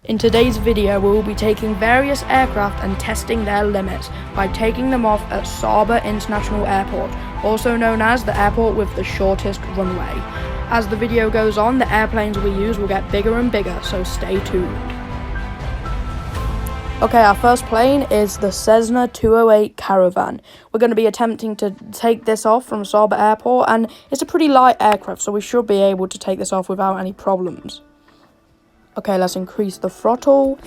In today's video, we will be taking various aircraft and testing their limits by taking them off at Saba International Airport, also known as the airport with the shortest runway. As the video goes on, the airplanes we use will get bigger and bigger, so stay tuned. Okay, our first plane is the Cessna 208 Caravan. We're going to be attempting to take this off from Saba Airport, and it's a pretty light aircraft, so we should be able to take this off without any problems. Okay, let's increase the throttle,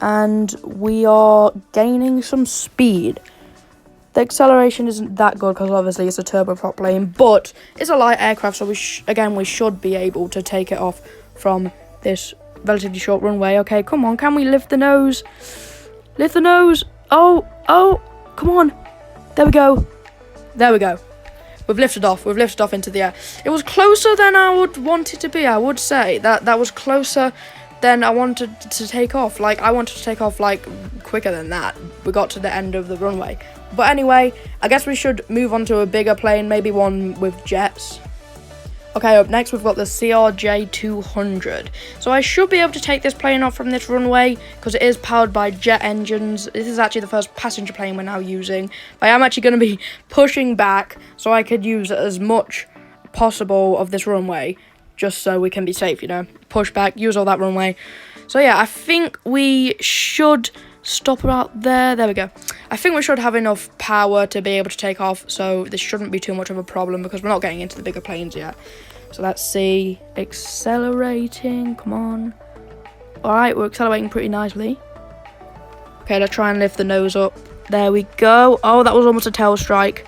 and we are gaining some speed. The acceleration isn't that good because obviously it's a turboprop plane, but it's a light aircraft, so we should be able to take it off from this relatively short runway. Okay, come on, can we lift the nose? Lift the nose. Oh, come on. There we go. We've lifted off into the air. It was closer than I would want it to be, I would say. That was closer than I wanted to take off. Like, I wanted to take off, like, quicker than that. We got to the end of the runway. But anyway, I guess we should move on to a bigger plane, maybe one with jets. Okay, up next we've got the CRJ200. So I should be able to take this plane off from this runway because it is powered by jet engines. This is actually the first passenger plane we're now using. But I am actually going to be pushing back so I could use as much possible of this runway just so we can be safe, you know. Push back, use all that runway. So yeah, I think we should stop about there. There we go. I think we should have enough power to be able to take off, so this shouldn't be too much of a problem because we're not getting into the bigger planes yet. So let's see. Accelerating, come on. Alright, we're accelerating pretty nicely. Okay, let's try and lift the nose up. There we go. Oh, that was almost a tail strike.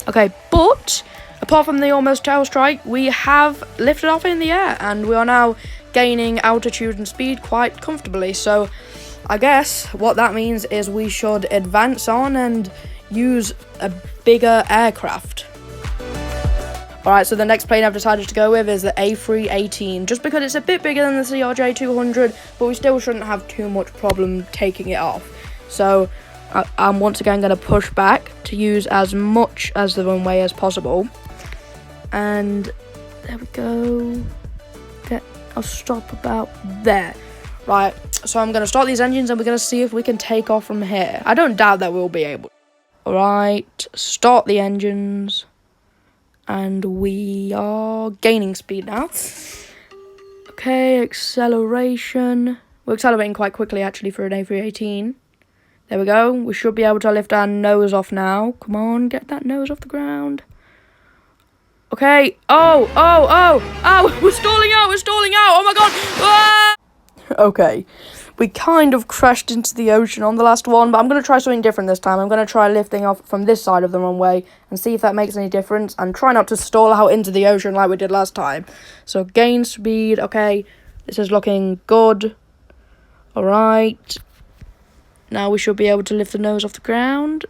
Okay, but apart from the almost tail strike, we have lifted off in the air and we are now gaining altitude and speed quite comfortably. So I guess what that means is we should advance on and use a bigger aircraft. Alright, so the next plane I've decided to go with is the A318, just because it's a bit bigger than the CRJ200, but we still shouldn't have too much problem taking it off. So I'm once again going to push back to use as much as the runway as possible. And there we go. I'll stop about there. Right, so I'm going to start these engines and we're going to see if we can take off from here. I don't doubt that we'll be able. Alright, start the engines. And we are gaining speed now. Okay, acceleration. We're accelerating quite quickly actually for an A318. There we go. We should be able to lift our nose off now. Come on, get that nose off the ground. Okay. Oh, we're stalling out, oh my god. Ah! Okay, we kind of crashed into the ocean on the last one, but I'm going to try something different this time. I'm going to try lifting off from this side of the runway and see if that makes any difference, and try not to stall out into the ocean like we did last time. So gain speed. Okay, this is looking good. Alright, now we should be able to lift the nose off the ground.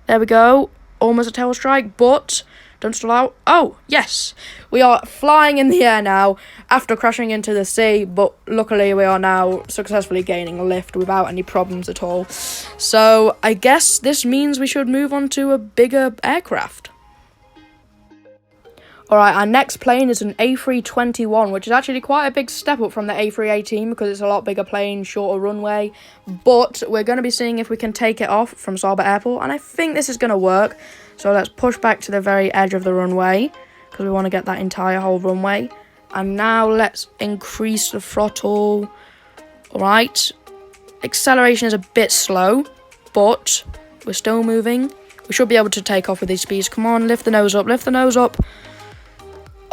There we go, almost a tail strike, but don't stall out. Oh, yes. We are flying in the air now after crashing into the sea, but luckily we are now successfully gaining a lift without any problems at all. So I guess this means we should move on to a bigger aircraft. Alright, our next plane is an A321, which is actually quite a big step up from the A318 because it's a lot bigger plane, shorter runway. But we're going to be seeing if we can take it off from Saba Airport, and I think this is going to work. So let's push back to the very edge of the runway because we want to get that entire whole runway. And now let's increase the throttle. Alright, acceleration is a bit slow, but we're still moving. We should be able to take off with these speeds. Come on, lift the nose up, lift the nose up.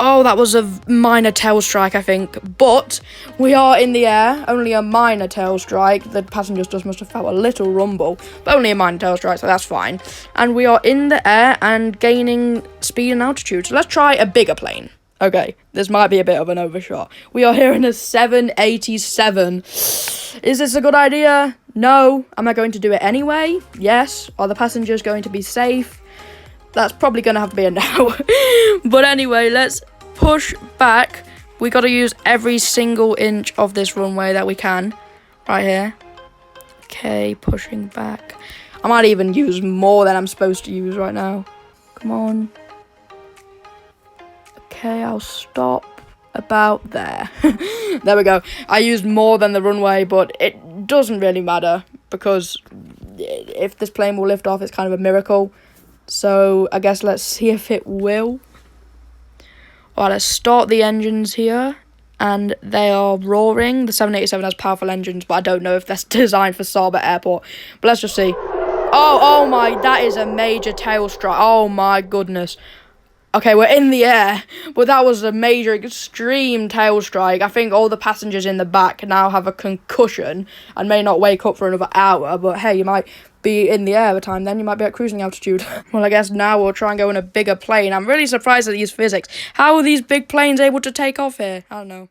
Oh, that was a minor tail strike, I think. But we are in the air. Only a minor tail strike. The passengers just must have felt a little rumble. But only a minor tail strike, so that's fine. And we are in the air and gaining speed and altitude. So let's try a bigger plane. Okay, this might be a bit of an overshot. We are here in a 787. Is this a good idea? No. Am I going to do it anyway? Yes. Are the passengers going to be safe? That's probably going to have to be a no. But anyway, let's push back. We got to use every single inch of this runway that we can. Right here. Okay, pushing back. I might even use more than I'm supposed to use right now. Come on. Okay, I'll stop about there. There we go. I used more than the runway, but it doesn't really matter because if this plane will lift off, it's kind of a miracle. So I guess let's see if it will. Alright, let's start the engines here. And they are roaring. The 787 has powerful engines, but I don't know if that's designed for Sabah Airport. But let's just see. Oh my, that is a major tail strike. Oh my goodness. Okay, we're in the air, but that was a major extreme tail strike. I think all the passengers in the back now have a concussion and may not wake up for another hour, but hey, you might be in the air by the time then. You might be at cruising altitude. Well, I guess now we'll try and go in a bigger plane. I'm really surprised at these physics. How are these big planes able to take off here? I don't know.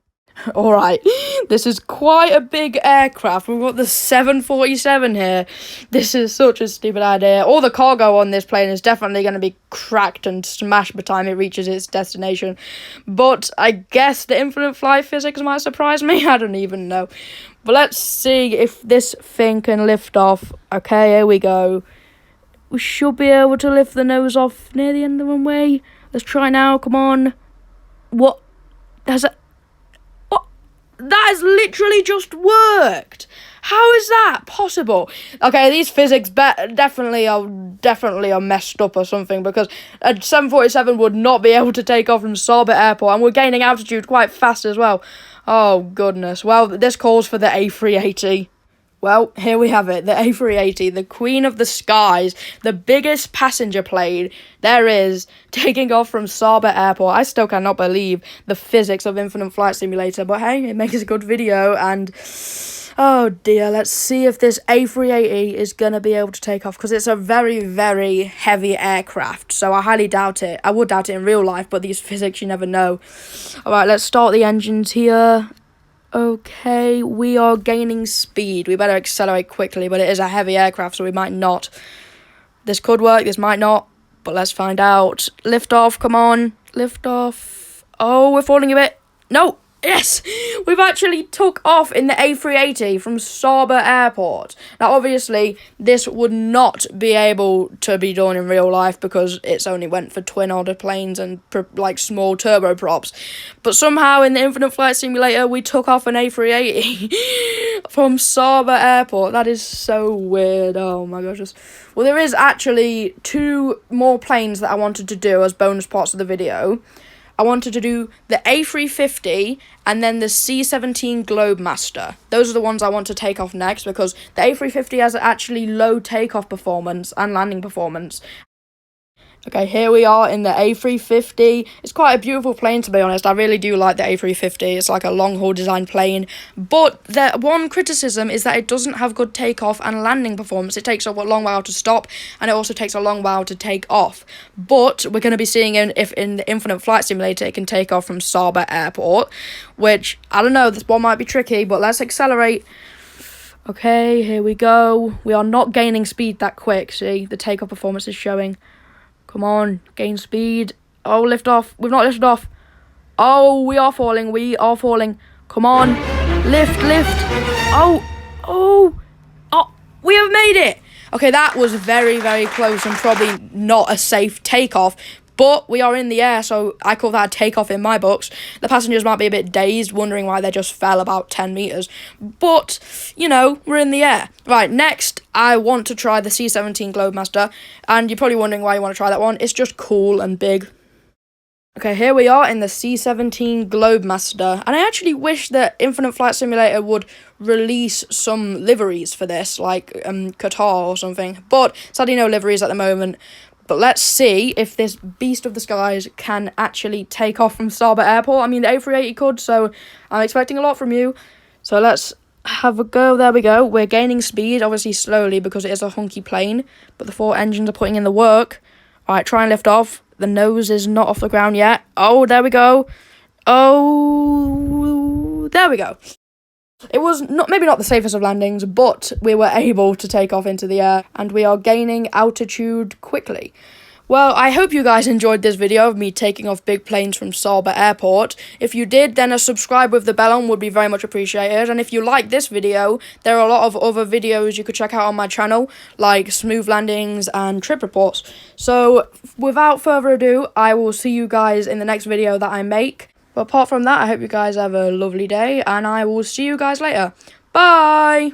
Alright, this is quite a big aircraft. We've got the 747 here. This is such a stupid idea. All the cargo on this plane is definitely going to be cracked and smashed by the time it reaches its destination. But I guess the infinite flight physics might surprise me. I don't even know. But let's see if this thing can lift off. Okay, here we go. We should be able to lift the nose off near the end of the runway. Let's try now. Come on. What? That has literally just worked. How is that possible? Okay, these physics definitely are messed up or something, because a 747 would not be able to take off from Sabah Airport, and we're gaining altitude quite fast as well. Oh, goodness. Well, this calls for the A380. Well, here we have it, the A380, the queen of the skies, the biggest passenger plane there is, taking off from Saba Airport. I still cannot believe the physics of Infinite Flight Simulator, but hey, it makes a good video, and oh dear, let's see if this A380 is going to be able to take off, because it's a very, very heavy aircraft, so I highly doubt it. I would doubt it in real life, but these physics, you never know. Alright, let's start the engines here. Okay, we are gaining speed. We better accelerate quickly, but it is a heavy aircraft, so we might not. This could work, this might not, but let's find out. Lift off, come on. Lift off. Oh, we're falling a bit. No, yes! We've actually took off in the A380 from Saba Airport. Now, obviously, this would not be able to be done in real life because it's only went for twin-order planes and, like, small turboprops. But somehow, in the Infinite Flight Simulator, we took off an A380 from Saba Airport. That is so weird. Oh, my gosh. Well, there is actually 2 more planes that I wanted to do as bonus parts of the video. I wanted to do the A350 and then the C17 Globemaster. Those are the ones I want to take off next because the A350 has actually low takeoff performance and landing performance. Okay, here we are in the A350. It's quite a beautiful plane, to be honest. I really do like the A350. It's like a long-haul design plane. But the one criticism is that it doesn't have good takeoff and landing performance. It takes a long while to stop, and it also takes a long while to take off. But we're going to be seeing if in the Infinite Flight Simulator it can take off from Sabah Airport, which, I don't know, this one might be tricky, but let's accelerate. Okay, here we go. We are not gaining speed that quick. See, the takeoff performance is showing. Come on, gain speed. Oh, lift off. We've not lifted off. Oh, we are falling. We are falling. Come on. Lift. Oh, we have made it. Okay, that was very, very close and probably not a safe takeoff. But we are in the air, so I call that a takeoff in my books. The passengers might be a bit dazed, wondering why they just fell about 10 meters. But, you know, we're in the air. Right, next, I want to try the C17 Globemaster. And you're probably wondering why you want to try that one. It's just cool and big. Okay, here we are in the C17 Globemaster. And I actually wish that Infinite Flight Simulator would release some liveries for this, like Qatar or something. But sadly, no liveries at the moment. But let's see if this beast of the skies can actually take off from Saba Airport. I mean, the A380 could, so I'm expecting a lot from you. So let's have a go. There we go. We're gaining speed, obviously slowly because it is a hunky plane. But the 4 engines are putting in the work. All right, try and lift off. The nose is not off the ground yet. Oh, there we go. Oh, there we go. It was maybe not the safest of landings, but we were able to take off into the air, and we are gaining altitude quickly. Well, I hope you guys enjoyed this video of me taking off big planes from Saba Airport. If you did, then a subscribe with the bell on would be very much appreciated. And if you like this video, there are a lot of other videos you could check out on my channel, like smooth landings and trip reports. So, without further ado, I will see you guys in the next video that I make. But apart from that, I hope you guys have a lovely day, and I will see you guys later. Bye!